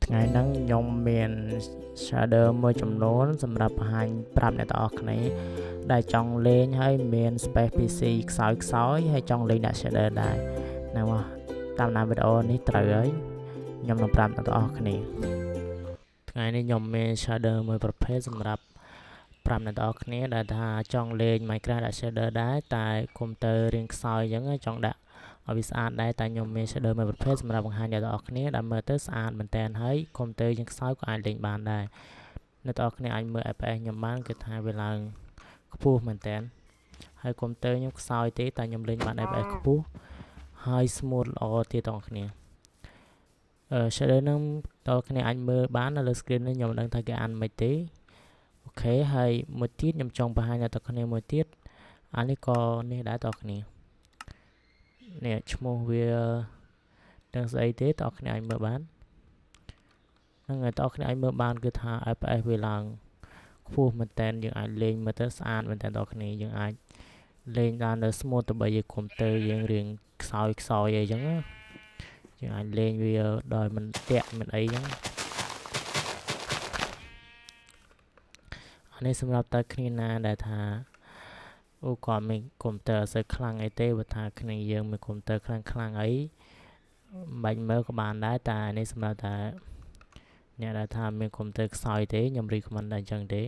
ថ្ងៃហ្នឹងខ្ញុំមាន shader មួយចំនួនសម្រាប់បង្ហាញប្រាប់អ្នកទាំងអស់គ្នាដែលចង់លេងហើយមាន space PC ខ្សោយហើយចង់លេងដាក់ shader ដែរហ្នឹងមកតាមដានវីដេអូនេះត្រូវហើយខ្ញុំនឹងប្រាប់អ្នកទាំងអស់គ្នាថ្ងៃនេះខ្ញុំមាន shader មួយប្រភេទសម្រាប់ប្រាប់អ្នកទាំងអស់គ្នាដែលថាចង់លេង Minecraft ដាក់ shader ដែរតែកុំព្យូទ័ររៀងខ្សោយអញ្ចឹងចង់ដាក់ឲ្យវាស្អាតដែរតែខ្ញុំមាន shader មួយប្រភេទសម្រាប់បង្ហាញអ្នកទាំងអស់គ្នាដែលមើលទៅស្អាតមែនតើហើយកុំព្យូទ័រយើងខ្សោយក៏អាចលេងបានដែរអ្នកទាំងអស់គ្នាអាចមើល FPS ខ្ញុំបានគឺថាវាឡើងខ្ពស់មែនតើហើយកុំព្យូទ័រខ្ញុំខ្សោយទេតែខ្ញុំលេងបាន FPS ខ្ពស់ហើយ smooth ល្អទៀតទាំងអស់គ្នាshader នឹងទាំងអស់គ្នាអាចមើលបាននៅលើ screen នេះខ្ញុំមិនដឹងថាគេអានមិនទេអូខេហើយមួយទៀតខ្ញុំចង់បង្ហាញអ្នកទាំងអស់គ្នាមួយទៀតអានេះក៏នេះដែរទាំងអស់គ្នានេះឈ្មោះវាទាំងស្អីទេបងប្អូនអាចមើលបានហ្នឹងហើយបងប្អូនអាចមើលបានគឺថា FPS វាឡើងខ្ពស់មែនតើយើងអាចលេងមើលទៅស្អាតមែនតើបងប្អូនយើងអាចលេងបាននៅ smooth ទៅបីយើងកុំព្យូទ័រយើងរៀងខ្សោយអីចឹងយើងអាចលេងវាដោយមិនតាក់មិនអីចឹងអានេះសម្រាប់តើគ្នាណាដែលថាអូគាត់មានកុំព្យូទ័រអត់សូវខ្លាំងអីទេបើថាគ្នាយើងមានកុំព្យូទ័រខ្លាំងអីមិនបាច់មើលក៏បានដែរតែនេះសម្រាប់តែអ្នកដែលថាមានកុំព្យូទ័រខ្សោយទេខ្ញុំ recommend តែអញ្ចឹងទេ